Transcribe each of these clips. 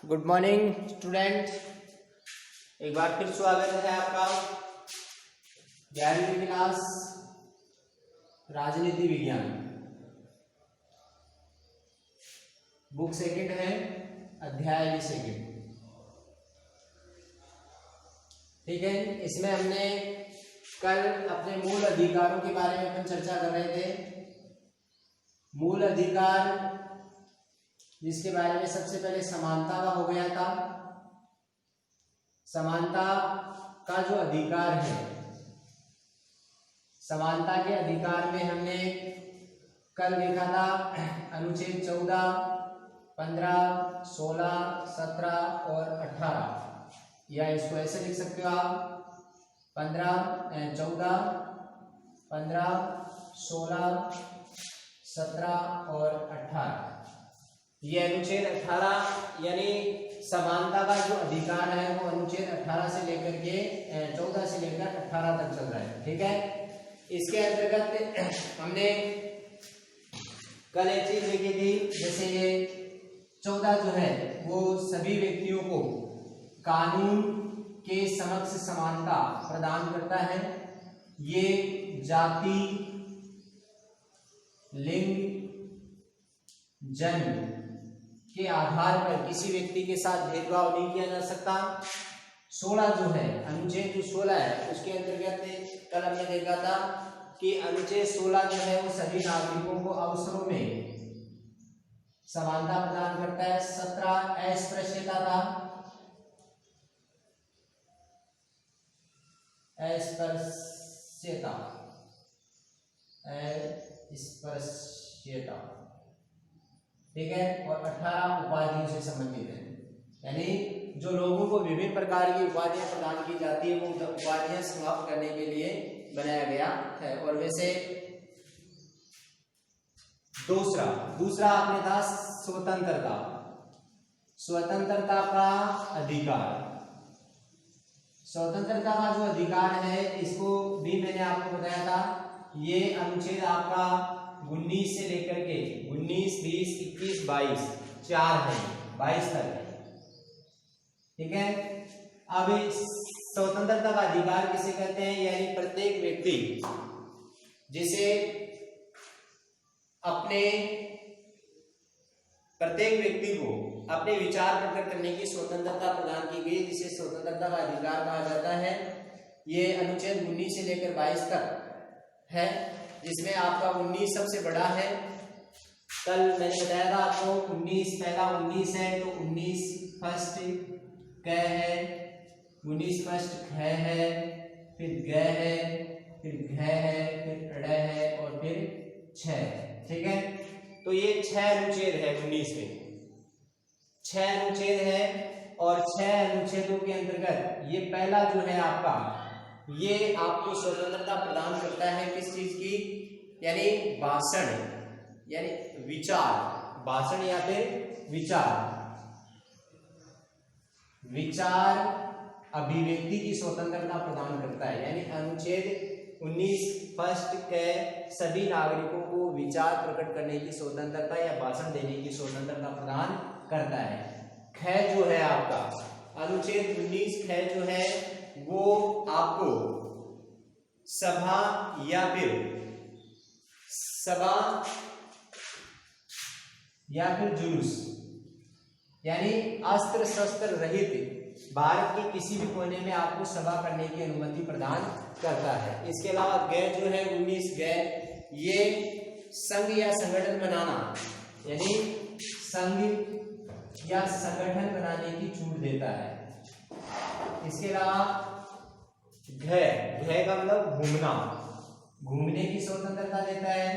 Good morning student, एक बार फिर स्वागत है आपका 11वीं क्लास राजनीति विज्ञान बुक सेकंड है, अध्याय भी सेकंड। ठीक है, इसमें हमने कल अपने मूल अधिकारों के बारे में अपन चर्चा कर रहे थे। मूल अधिकार जिसके बारे में सबसे पहले समानता का हो गया था। समानता का जो अधिकार है, समानता के अधिकार में हमने कल देखा था अनुच्छेद 14, 15, 16, 17 और 18, या इसको ऐसे लिख सकते हो आप 14, 15, 16, 17 और 18। ये अनुच्छेद 18 यानी समानता का जो अधिकार है वो अनुच्छेद 18 से लेकर के 14 से लेकर 18 तक चल रहा है। ठीक है, इसके अंतर्गत हमने कल एक चीज देखी थी, जैसे ये 14 जो है वो सभी व्यक्तियों को कानून के समक्ष समानता प्रदान करता है। ये जाति, लिंग, जन्म के आधार पर किसी व्यक्ति के साथ भेदभाव नहीं किया जा सकता। 16 जो है, अनुच्छेद जो 16 है उसके अंतर्गत कल हमने देखा था कि अनुच्छेद 16 जो है वो सभी नागरिकों को अवसरों में समानता प्रदान करता है। 17 अस्पृश्यता था, अस्पृश्यता, अस्पृश्यता। ठीक है, और 18 उपाधियों से संबंधित है, यानी जो लोगों को विभिन्न प्रकार की उपाधियां प्रदान की जाती है वो उपाधियां समाप्त करने के लिए बनाया गया है। और वैसे दूसरा आपने था स्वतंत्रता, स्वतंत्रता का अधिकार। स्वतंत्रता का जो अधिकार है इसको भी मैंने आपको बताया था। ये अनुच्छेद आपका 19 से लेकर के 19, 20, 21, 22 4 है, 22 तक है। ठीक है, अब स्वतंत्रता का अधिकार किसे कहते हैं? यानी प्रत्येक व्यक्ति जिसे प्रत्येक व्यक्ति को अपने विचार प्रकट करने की स्वतंत्रता प्रदान की गई, जिसे स्वतंत्रता का अधिकार कहा जाता है। ये अनुच्छेद 19 से लेकर 22 तक है, जिसमें आपका 19 सबसे बड़ा है। कल मैंने बताया था आपको 19 पहला 19 है, तो 19 फर्स्ट क है, 19 फर्स्ट ख है, फिर ग है, फिर घ है, फिर ड़ है और फिर छ। ठीक है, तो ये 6 अनुच्छेद है 19 में, 6 अनुच्छेद है। और 6 अनुच्छेदों के अंतर्गत ये पहला जो है आपका, ये आपको स्वतंत्रता प्रदान करता है किस चीज की? यानी भाषण, यानी विचार, भाषण या फिर विचार अभिव्यक्ति की स्वतंत्रता प्रदान करता है। यानी अनुच्छेद 19 फर्स्ट के सभी नागरिकों को विचार प्रकट करने की स्वतंत्रता या भाषण देने की स्वतंत्रता प्रदान करता है। ख जो है आपका अनुच्छेद 19 ख जो है वो आपको सभा या फिर जुलूस, यानी अस्त्र शस्त्र रहित भारत के किसी भी कोने में आपको सभा करने की अनुमति प्रदान करता है। इसके अलावा ग जो है 19 ग, ये संघ या संगठन बनाना, यानी संघ या संगठन बनाने की छूट देता है। इसके अलावा घ का मतलब घूमना, घूमने की स्वतंत्रता देता है।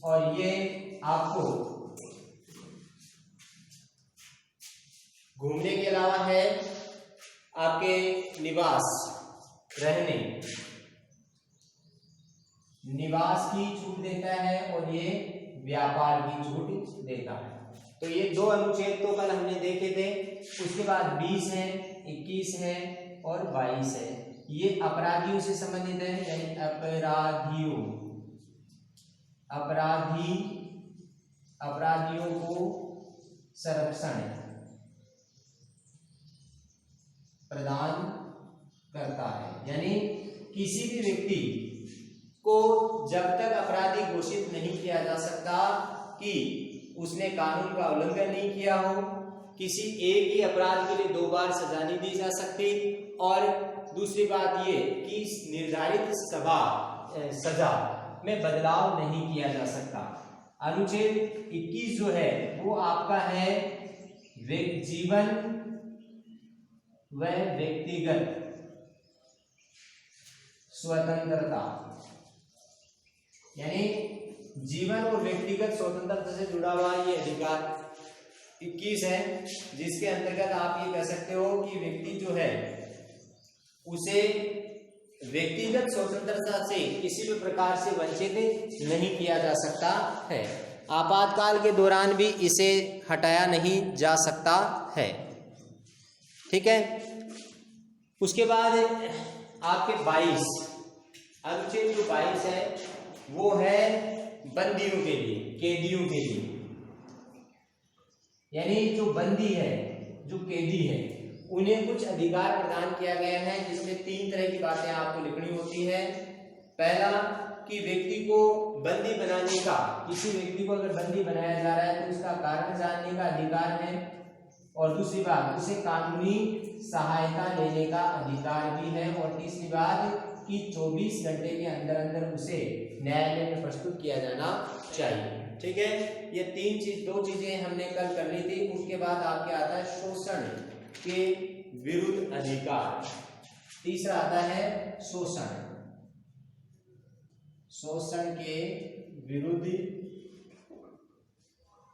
और ये आपको घूमने के अलावा है आपके निवास, रहने, निवास की छूट देता है और ये व्यापार की छूट देता है। तो ये 2 अनुच्छेद तो कल हमने देखे थे। उसके बाद 20 है, 21 है और 22 है। ये अपराधियों से संबंधित है, यानी अपराधियों को संरक्षण, प्रदान करता है। यानी किसी भी व्यक्ति को जब तक अपराधी घोषित नहीं किया जा सकता कि उसने कानून का उल्लंघन नहीं किया हो, किसी एक ही अपराध के लिए 2 बार सजा नहीं दी जा सकती, और दूसरी बात ये कि निर्धारित सजा में बदलाव नहीं किया जा सकता। अनुच्छेद 21 जो है वो आपका है जीवन व व्यक्तिगत स्वतंत्रता, यानी जीवन और व्यक्तिगत स्वतंत्रता से जुड़ा हुआ ये अधिकार 21 है, जिसके अंतर्गत आप ये कह सकते हो कि व्यक्ति जो है उसे व्यक्तिगत स्वतंत्रता से किसी भी प्रकार से वंचित नहीं किया जा सकता है। आपातकाल के दौरान भी इसे हटाया नहीं जा सकता है। ठीक है। उसके बाद आपके 22 अनुच्छेद जो 22 है वो है बंदियों के लिए, कैदियों के लिए, यानी जो बंदी है, जो कैदी है, उन्हें कुछ अधिकार प्रदान किया गया है, जिसमें 3 तरह की बातें आपको लिखनी होती है। पहला कि व्यक्ति को बंदी बनाने का, किसी व्यक्ति को अगर बंदी बनाया जा रहा है तो उसका कारण जानने का अधिकार है, और दूसरी बात उसे कानूनी सहायता लेने का अधिकार भी है, और तीसरी बात कि 24 घंटे के अंदर अंदर उसे न्यायालय में प्रस्तुत किया जाना चाहिए। ठीक है। ये 2 चीजें हमने कल कर ली थी। उसके बाद आपके आता है शोषण के विरुद्ध अधिकार, तीसरा आता है शोषण के विरुद्ध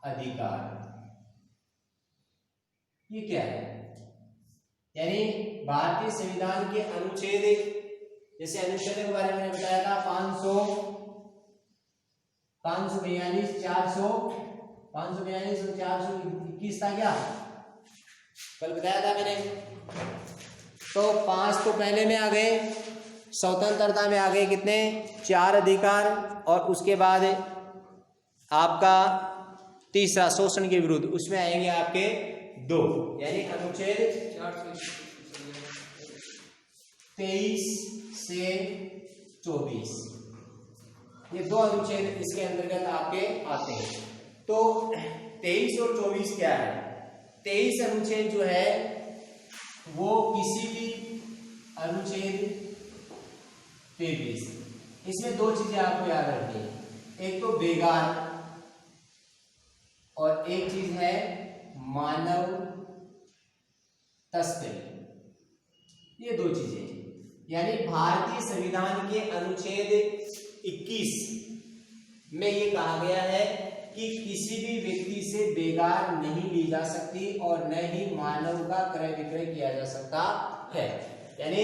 अधिकार। ये क्या है? यानी भारतीय संविधान के अनुच्छेद, जैसे अनुच्छेद के बारे में बताया था 542, 421 था क्या, कल बताया था मैंने। तो 5 तो पहले में आ गए, स्वतंत्रता में आ गए कितने, 4 अधिकार, और उसके बाद आपका तीसरा शोषण के विरुद्ध, उसमें आएंगे आपके 2, यानी अनुच्छेद 23 से 24, ये 2 अनुच्छेद इसके अंतर्गत आपके आते हैं। तो 23 और 24 क्या है? 23 अनुच्छेद जो है वो किसी भी अनुच्छेद 23, इसमें 2 चीजें आपको याद रखनी है, एक तो बेगार और एक चीज है मानव तस्करी। ये 2 चीजें, यानी भारतीय संविधान के अनुच्छेद 21 में ये कहा गया है कि किसी भी व्यक्ति से बेगार नहीं ली जा सकती और न ही मानव का क्रय विक्रय किया जा सकता है। यानी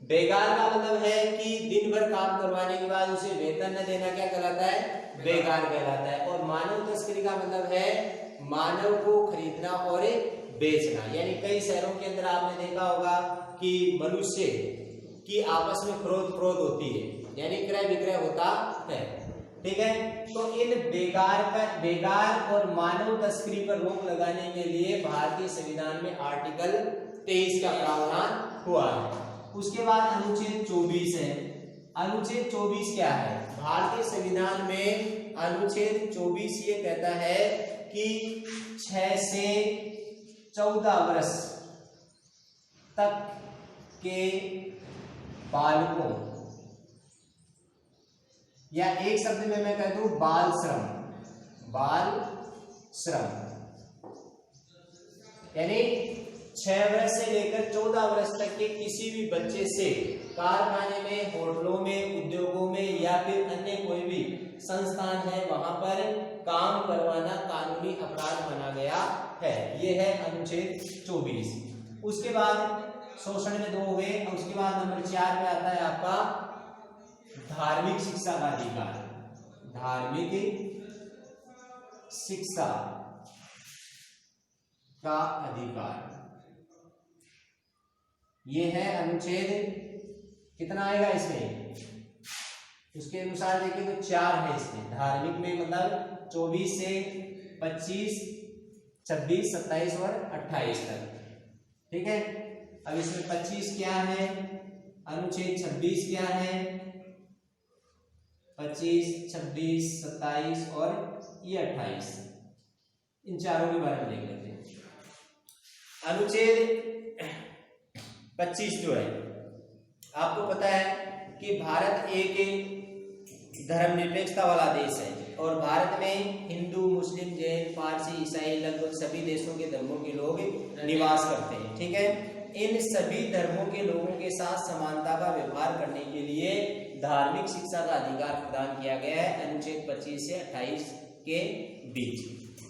बेगार का मतलब है कि दिन भर काम करवाने के बाद उसे वेतन न देना क्या कहलाता है? बेगार कहलाता है। और मानव तस्करी का मतलब है मानव को खरीदना और बेचना। यानी कई शहरों के अंदर आपने देखा होगा कि मनुष्य की आपस में खरीद होती है, यानी क्रय विक्रय होता है। ठीक है। तो इन बेगार और मानव तस्करी पर रोक लगाने के लिए भारतीय संविधान में आर्टिकल 23 का प्रावधान हुआ है। उसके बाद अनुच्छेद 24 है। अनुच्छेद 24 क्या है? भारतीय संविधान में अनुच्छेद 24 ये कहता है कि 6 से 14 वर्ष तक के बालकों, या एक शब्द में मैं कह दूं बाल श्रम, यानी 6 वर्ष से लेकर 14 वर्ष तक के किसी भी बच्चे से कारखाने में, होटलों में, उद्योगों में या फिर अन्य कोई भी संस्थान है वहां पर काम करवाना कानूनी अपराध माना गया है। यह है अनुच्छेद 24। उसके बाद शोषण में 2 हो गए। उसके बाद नंबर 4 पे आता है आपका धार्मिक शिक्षा का अधिकार। धार्मिक शिक्षा का अधिकार, ये है अनुच्छेद कितना आएगा इसमें? उसके अनुसार देखिए तो 4 है इसमें। धार्मिक में मतलब 24 से 25, 26, 27 और 28 तक। ठीक है। अब इसमें 25 क्या है, अनुच्छेद 26 क्या है, 25, 26, 27 और ये 28, इन चारों के बारे में देख लेते हैं। अनुच्छेद 25 जो है, आपको पता है कि भारत एक धर्मनिरपेक्षता वाला देश है और भारत में हिंदू, मुस्लिम, जैन, पारसी, ईसाई लगभग सभी देशों के धर्मों के लोग निवास करते हैं। ठीक है, इन सभी धर्मों के लोगों के साथ समानता का व्यवहार करने के लिए धार्मिक शिक्षा का अधिकार प्रदान किया गया है अनुच्छेद 25 से 28 के बीच।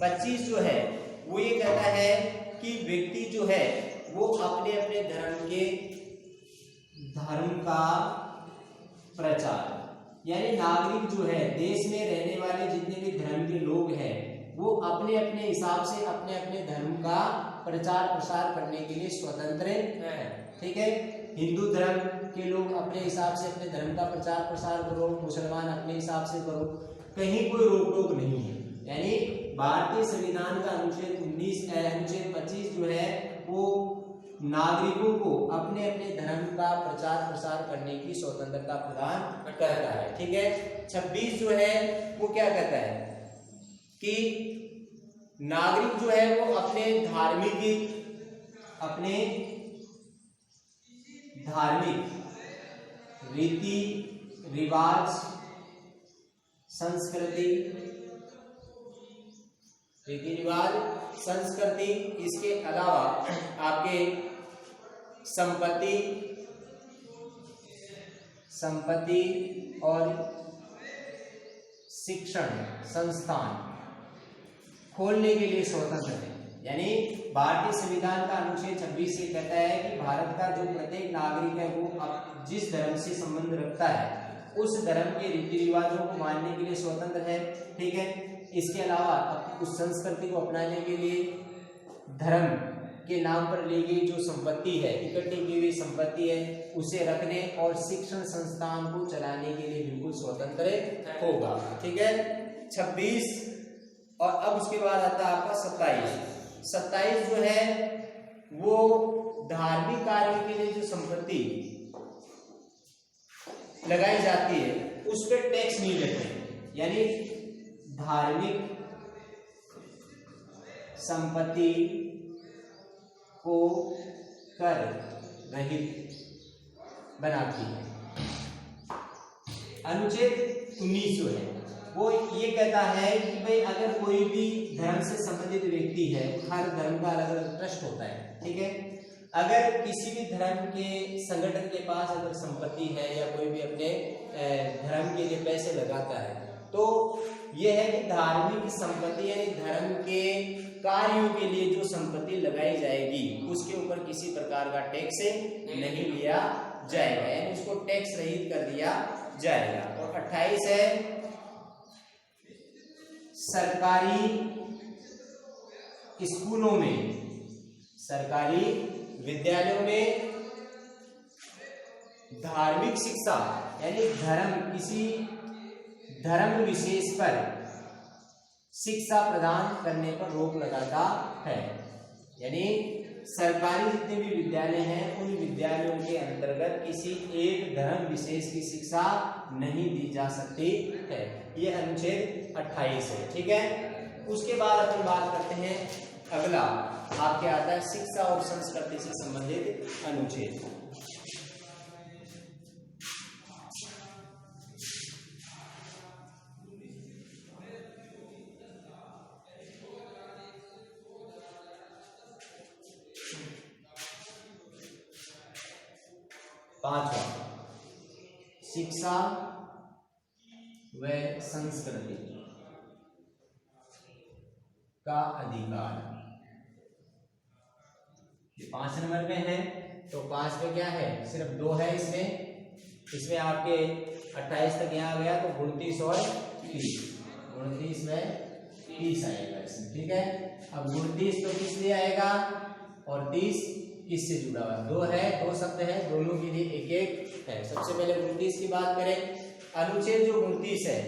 25 जो है वो ये कहता है कि व्यक्ति जो है वो अपने अपने धर्म का प्रचार, यानी नागरिक जो है देश में रहने वाले जितने भी धर्म के लोग हैं वो अपने अपने हिसाब से अपने अपने धर्म का प्रचार प्रसार करने के लिए स्वतंत्र है। ठीक है, हिंदू धर्म के लोग अपने हिसाब से अपने धर्म का प्रचार प्रसार करो, मुसलमान अपने हिसाब से करो, कहीं कोई रोक टोक नहीं है। यानी भारतीय संविधान का अनुच्छेद 25 जो है वो नागरिकों को अपने अपने धर्म का प्रचार प्रसार करने की स्वतंत्रता प्रदान करता है। ठीक है, 26 जो है वो क्या कहता है कि नागरिक जो है वो अपने धार्मिक रीति रिवाज, संस्कृति, इसके अलावा आपके संपत्ति और शिक्षण संस्थान खोलने के लिए स्वतंत्र है। यानी भारतीय संविधान का अनुच्छेद 26 ये कहता है कि भारत का जो प्रत्येक नागरिक है वो जिस धर्म से संबंध रखता है उस धर्म के रीति रिवाजों को मानने के लिए स्वतंत्र है। ठीक है, इसके अलावा उस संस्कृति को अपनाने के लिए धर्म के नाम पर ली गई जो संपत्ति है, इकट्ठी की हुई संपत्ति है, उसे रखने और शिक्षण संस्थान को चलाने के लिए बिल्कुल स्वतंत्र होगा। ठीक है, 26 और अब उसके बाद आता है आपका 27 जो है वो धार्मिक कार्यों के लिए जो संपत्ति लगाई जाती है उस पर टैक्स नहीं लेते, यानी धार्मिक संपत्ति को कर रहित बनाती है। अनुच्छेद 19 जो है वो ये कहता है कि भाई अगर कोई भी धर्म से संबंधित व्यक्ति है, हर धर्म का अलग अलग ट्रस्ट होता है। ठीक है, अगर किसी भी धर्म के संगठन के पास अगर संपत्ति है या कोई भी अपने धर्म के लिए पैसे लगाता है तो यह है कि धार्मिक संपत्ति यानी धर्म के कार्यों के लिए जो संपत्ति लगाई जाएगी उसके ऊपर किसी प्रकार का टैक्स नहीं लिया जाएगा, यानी उसको टैक्स रहित कर दिया जाएगा। और 28 है सरकारी स्कूलों में, सरकारी विद्यालयों में धार्मिक शिक्षा यानी किसी धर्म विशेष पर शिक्षा प्रदान करने पर रोक लगाता है। यानी सरकारी जितने भी विद्यालय हैं उन विद्यालयों के अंतर्गत किसी एक धर्म विशेष की शिक्षा नहीं दी जा सकती है। यह अनुच्छेद 28 है। ठीक है, उसके बाद अपन बात करते हैं, अगला आपके आता है शिक्षा और संस्कृति से संबंधित अनुच्छेद। पांचवा, शिक्षा व संस्कृति का अधिकार। 5 नंबर में है तो 5 में क्या है, सिर्फ 2 है इसमें आपके 28 तक यहाँ गया तो 29 और 30, 29 में 30 आएगा इसमें। ठीक है, अब 29 तो किस लिए आएगा और 30 किससे जुड़ा हुआ, 2 है, 2 शब्द है, दोनों के लिए एक एक है। सबसे पहले 29 की बात करें, अनुच्छेद जो 29 है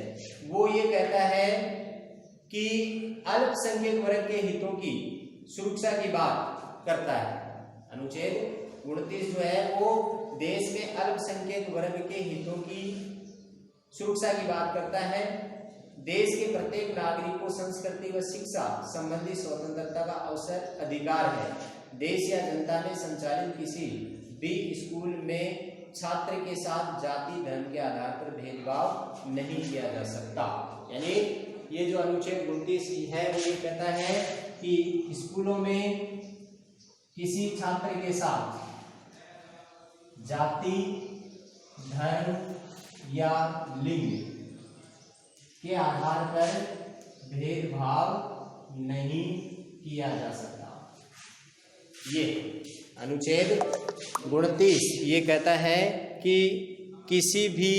वो ये कहता है कि अल्पसंख्यक वर्ग के हितों की सुरक्षा की बात करता है। अनुच्छेद 29 जो है वो देश में अल्पसंख्यक वर्ग के हितों की सुरक्षा की बात करता है। देश के प्रत्येक नागरिक को संस्कृति व शिक्षा संबंधी स्वतंत्रता का अवसर अधिकार है। देश या जनता में संचालित किसी भी स्कूल में छात्र के साथ जाति धर्म के आधार पर भेदभाव नहीं किया जा सकता। यानी ये जो अनुच्छेद 29 है वो ये कहता है कि स्कूलों में किसी छात्र के साथ जाति धर्म या लिंग के आधार पर भेदभाव नहीं किया जा सकता। ये अनुच्छेद 29 ये कहता है कि किसी भी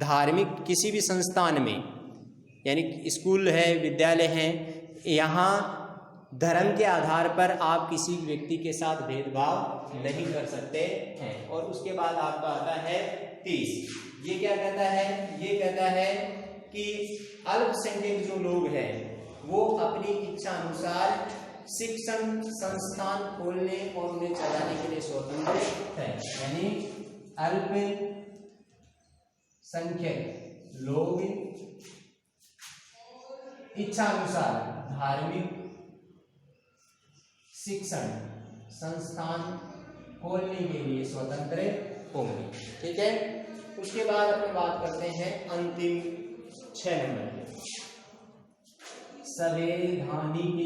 धार्मिक किसी भी संस्थान में, यानी स्कूल है विद्यालय है, यहाँ धर्म के आधार पर आप किसी व्यक्ति के साथ भेदभाव नहीं कर सकते हैं। और उसके बाद आपका आता है 30। ये क्या कहता है? ये कहता है कि अल्पसंख्यक जो लोग हैं वो अपनी इच्छा अनुसार शिक्षण संस्थान खोलने और उन्हें चलाने के लिए स्वतंत्र है। यानी अल्पसंख्यक लोग इच्छा अनुसार धार्मिक शिक्षण संस्थान खोलने के लिए स्वतंत्र होंगे। ठीक है, उसके बाद अपन बात करते हैं अंतिम 6 नंबर, संवैधानिक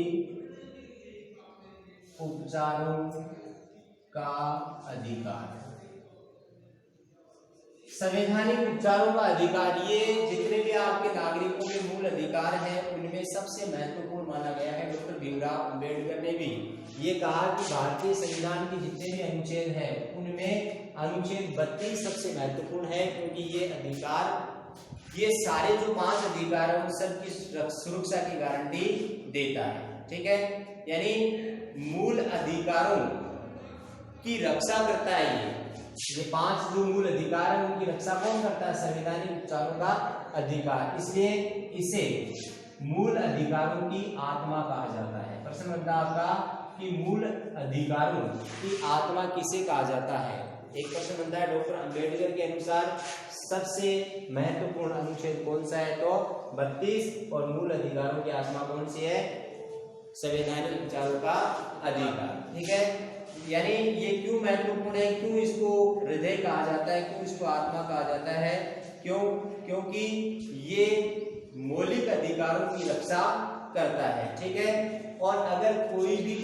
उपचारों का अधिकार। संवैधानिक उपचारों का अधिकार, ये जितने भी आपके नागरिकों के मूल अधिकार हैं उनमें सबसे महत्वपूर्ण माना गया है। डॉक्टर भीमराव अंबेडकर ने भी ये कहा कि भारतीय संविधान के जितने भी अनुच्छेद हैं उनमें अनुच्छेद 32 सबसे महत्वपूर्ण है, क्योंकि ये अधिकार, ये सारे जो 5 अधिकार हैं उन सबकी सुरक्षा की गारंटी देता है। ठीक है, यानी मूल अधिकारों की रक्षा करता है। ये 5 जो मूल अधिकार हैं उनकी रक्षा कौन करता है? संवैधानिक उपचारों का अधिकार। इसलिए इसे मूल अधिकारों की आत्मा कहा जाता है। प्रश्न बनता है आपका कि मूल अधिकारों की आत्मा किसे कहा जाता है? एक प्रश्न बनता है डॉक्टर अंबेडकर के अनुसार सबसे महत्वपूर्ण अनुच्छेद कौन सा है? तो 32। और मूल अधिकारों की आत्मा कौन सी है? संवैधानिक उपचारों का अधिकार। ठीक है, यानी ये क्यों महत्वपूर्ण है, क्यों इसको हृदय कहा जाता है, क्यों इसको आत्मा कहा जाता है? क्योंकि ये मौलिक अधिकारों की रक्षा करता है। ठीक है, और अगर कोई भी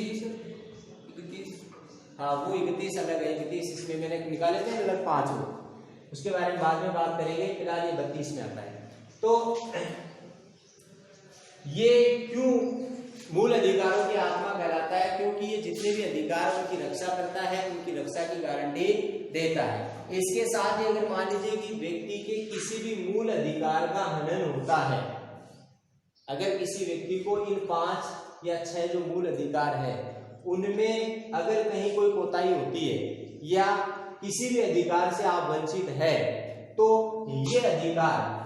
हाँ वो 31 अलग है, 31 इसमें मैंने निकाले थे अलग 5 हो, उसके बारे में बाद में बात करेंगे। फिलहाल ये 32 में आता है। तो ये क्यों मूल अधिकारों की आत्मा कहलाता है? क्योंकि ये जितने भी अधिकार उनकी रक्षा करता है, उनकी रक्षा की गारंटी देता है। इसके साथ ही अगर मान लीजिए कि व्यक्ति के किसी भी मूल अधिकार का हनन होता है, अगर किसी व्यक्ति को इन 5 या 6 जो मूल अधिकार है उनमें अगर कहीं कोई कोताही होती है या किसी भी अधिकार से आप वंचित है, तो ये अधिकार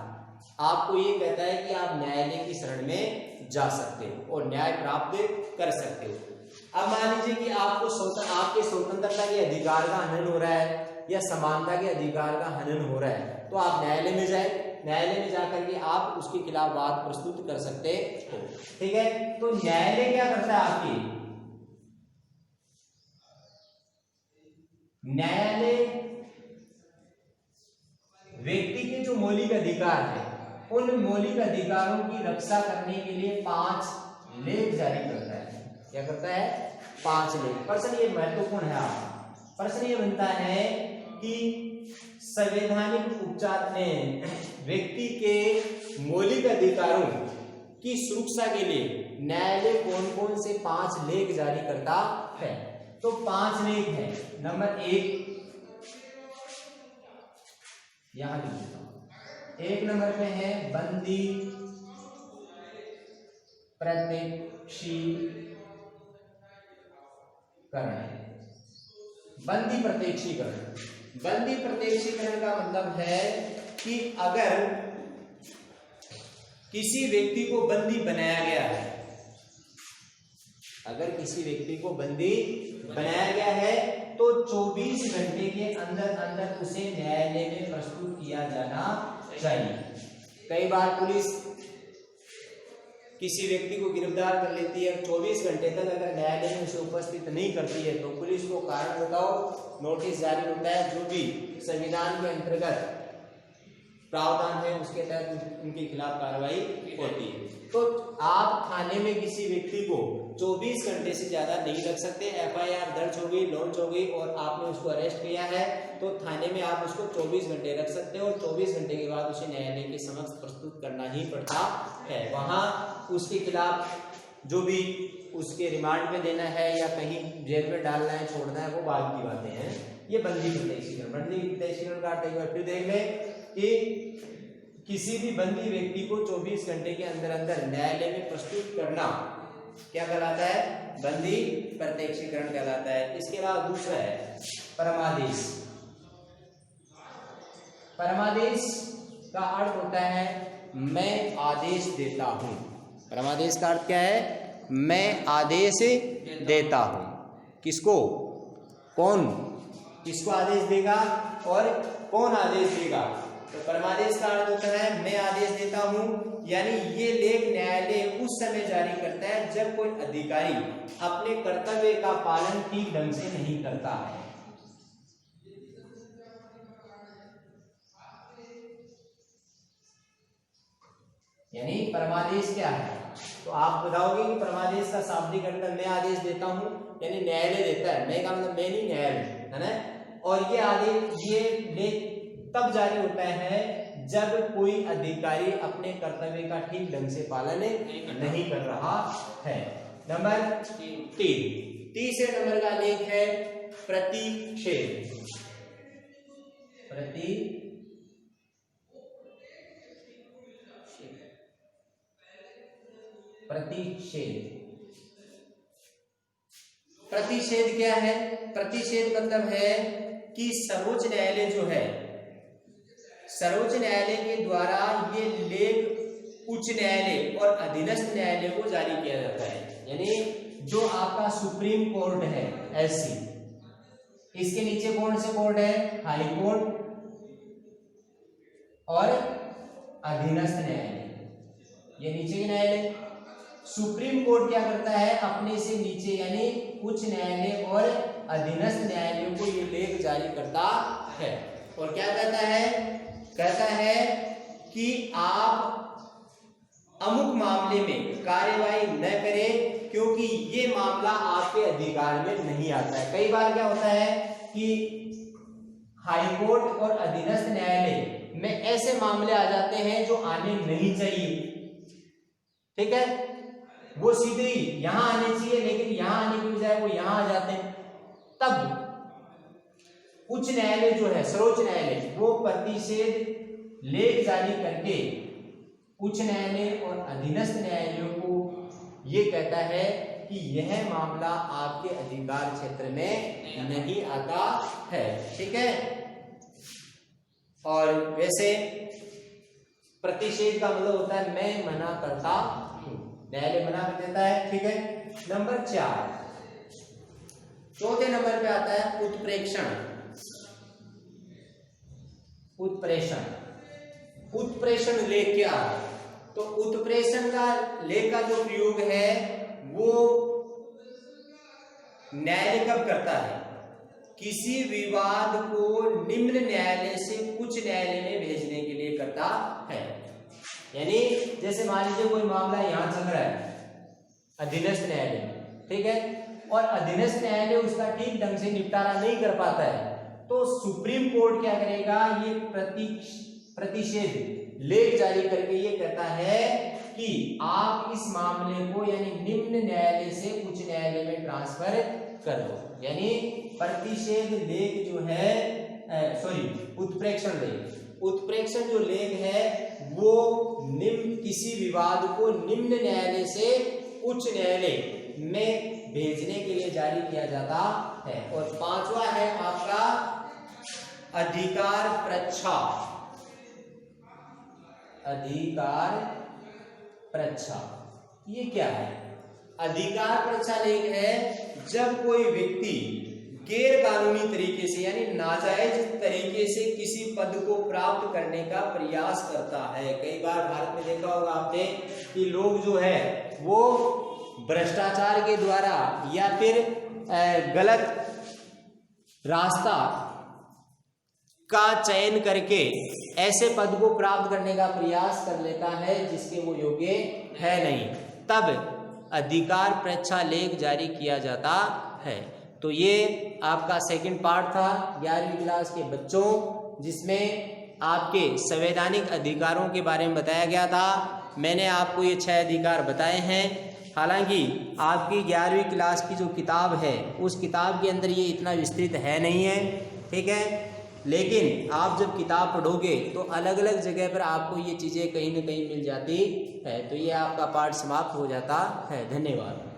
आपको ये कहता है कि आप न्यायालय की शरण में जा सकते हो और न्याय प्राप्त कर सकते हो। अब मान लीजिए कि आपके स्वतंत्रता के अधिकार का हनन हो रहा है या समानता के अधिकार का हनन हो रहा है, तो आप न्यायालय में जाए, न्यायालय में जाकर के आप उसके खिलाफ वाद प्रस्तुत कर सकते हो। ठीक है, तो न्यायालय क्या करता है? आपकी न्यायालय व्यक्ति के जो मौलिक अधिकार है उन मौलिक अधिकारों की रक्षा करने के लिए 5 लेख जारी करता है। क्या करता है? 5 लेख। प्रश्न ये महत्वपूर्ण है आपका। प्रश्न ये बनता है कि संवैधानिक उपचार में व्यक्ति के मौलिक अधिकारों की सुरक्षा के लिए न्यायालय कौन कौन से 5 लेख जारी करता है? तो 5 लेख है। नंबर 1 यहां लिख देता हूं। 1 नंबर पे है बंदी प्रत्यक्षीकरण। बंदी प्रत्यक्षीकरण, बंदी प्रत्यक्षीकरण का मतलब है कि अगर किसी व्यक्ति को बंदी बनाया गया है, अगर किसी व्यक्ति को बंदी बनाया गया है तो 24 घंटे के अंदर अंदर उसे न्यायालय में प्रस्तुत किया जाना चाहिए। कई बार पुलिस किसी व्यक्ति को गिरफ्तार कर लेती है, 24 घंटे तक अगर न्यायालय में उसे उपस्थित नहीं करती है तो पुलिस को कारण बताओ नोटिस जारी होता है, जो भी संविधान के अंतर्गत प्रावधान है उसके तहत उनके खिलाफ कार्रवाई होती है। तो आप थाने में किसी व्यक्ति को 24 घंटे से ज्यादा नहीं रख सकते। एफआईआर दर्ज हो गई, लॉन्च हो गई और आपने उसको अरेस्ट किया है तो थाने में आप उसको 24 घंटे रख सकते हो और 24 घंटे के बाद उसे न्यायालय के समक्ष प्रस्तुत करना ही पड़ता है। वहां उसके खिलाफ जो भी उसके रिमांड में देना है या कहीं जेल में डालना है, छोड़ना है, वो बाद की बातें हैं। ये बंदी प्रत्यक्षीकरण, बंदी प्रत्यक्षीकरण का अर्थ एक बार फिर देख लें कि किसी भी बंदी व्यक्ति को 24 घंटे के अंदर अंदर न्यायालय में प्रस्तुत करना क्या कहलाता है? बंदी प्रत्यक्षीकरण कहलाता है। इसके अलावा दूसरा है परमादेश। परमादेश का अर्थ होता है मैं आदेश देता हूं। परमादेश का अर्थ क्या है? मैं आदेश देता हूं। किसको? कौन किसको आदेश देगा और कौन आदेश देगा? तो परमादेश का अर्थ होता है मैं आदेश देता हूं, यानी ये लेख न्यायालय उस समय जारी करता है जब कोई अधिकारी अपने कर्तव्य का पालन ठीक ढंग से नहीं करता है। यानी परमादेश क्या है? तो आप बताओगे कि परमादेश का शाब्दिक अर्थ मैं आदेश देता हूं, यानी न्यायालय देता है। मैं का मतलब मैं नहीं, न्यायालय, है ना। और ये आदेश ये लेख तब जारी होता है जब कोई अधिकारी अपने कर्तव्य का ठीक ढंग से पालन नहीं कर रहा है। नंबर 3, तीसरे नंबर का लेख है प्रतिषेध। प्रतिषेध क्या है? प्रतिषेध मतलब है कि सर्वोच्च न्यायालय जो है, सर्वोच्च न्यायालय के द्वारा ये लेख उच्च न्यायालय और अधीनस्थ न्यायालय को जारी किया जाता है। यानी जो आपका सुप्रीम कोर्ट है एससी, इसके नीचे कौन से कोर्ट है? हाई कोर्ट और अधीनस्थ न्यायालय, ये नीचे के न्यायालय। सुप्रीम कोर्ट क्या करता है? अपने से नीचे यानी उच्च न्यायालय और अधीनस्थ न्यायालयों को ये लेख जारी करता है और क्या कहता है? कहता है कि आप अमुक मामले में कार्यवाही न करें क्योंकि ये मामला आपके अधिकार में नहीं आता है। कई बार क्या होता है कि हाई कोर्ट और अधीनस्थ न्यायालय में ऐसे मामले आ जाते हैं जो आने नहीं चाहिए, ठीक है, वो सीधे ही यहां आने चाहिए लेकिन यहां आने की बजाय वो यहां आ जाते हैं। तब उच्च न्यायालय जो है, सर्वोच्च न्यायालय, वो प्रतिषेध लेख जारी करके उच्च न्यायालय और अधीनस्थ न्यायालयों को ये कहता है कि यह मामला आपके अधिकार क्षेत्र में नहीं आता है, ठीक है। और वैसे प्रतिषेध का मतलब होता है मैं मना करता हूं, न्यायालय मना कर देता है, ठीक है। नंबर 4, चौथे नंबर पे आता है उत्प्रेक्षण। उत्प्रेषण लेख क्या है? तो उत्प्रेषण का लेख का जो प्रयोग है वो न्यायालय कब करता है? किसी विवाद को निम्न न्यायालय से उच्च न्यायालय में भेजने के लिए करता है। यानी जैसे मान लीजिए कोई मामला यहां चल रहा है अधीनस्थ न्यायालय में, ठीक है, और अधीनस्थ न्यायालय उसका ठीक ढंग से निपटारा नहीं कर पाता है तो सुप्रीम कोर्ट क्या करेगा? ये प्रतिषेध लेख जारी करके ये कहता है कि आप इस मामले को यानी निम्न न्यायालय से उच्च न्यायालय में ट्रांसफर कर दो। यानी प्रतिषेध लेख जो है उत्प्रेक्षण लेख, उत्प्रेक्षण जो लेख है वो निम्न किसी विवाद को निम्न न्यायालय से उच्च न्यायालय में भेजने के लिए जारी किया जाता है। और 5वां है आपका अधिकार प्रच्छा। अधिकार प्रच्छा ये क्या है? अधिकार प्रच्छा लेख है जब कोई व्यक्ति गैर कानूनी तरीके से यानी नाजायज तरीके से किसी पद को प्राप्त करने का प्रयास करता है। कई बार भारत में देखा होगा आपने कि लोग जो है वो भ्रष्टाचार के द्वारा या फिर गलत रास्ता का चयन करके ऐसे पद को प्राप्त करने का प्रयास कर लेता है जिसके वो योग्य है नहीं, तब अधिकार परीक्षा लेख जारी किया जाता है। तो ये आपका सेकंड पार्ट था 11वीं क्लास के बच्चों, जिसमें आपके संवैधानिक अधिकारों के बारे में बताया गया था। मैंने आपको ये 6 अधिकार बताए हैं। हालांकि आपकी 11वीं क्लास की जो किताब है उस किताब के अंदर ये इतना विस्तृत है नहीं है, ठीक है, लेकिन आप जब किताब पढ़ोगे तो अलग अलग जगह पर आपको ये चीज़ें कहीं ना कहीं मिल जाती है। तो ये आपका पाठ समाप्त हो जाता है। धन्यवाद।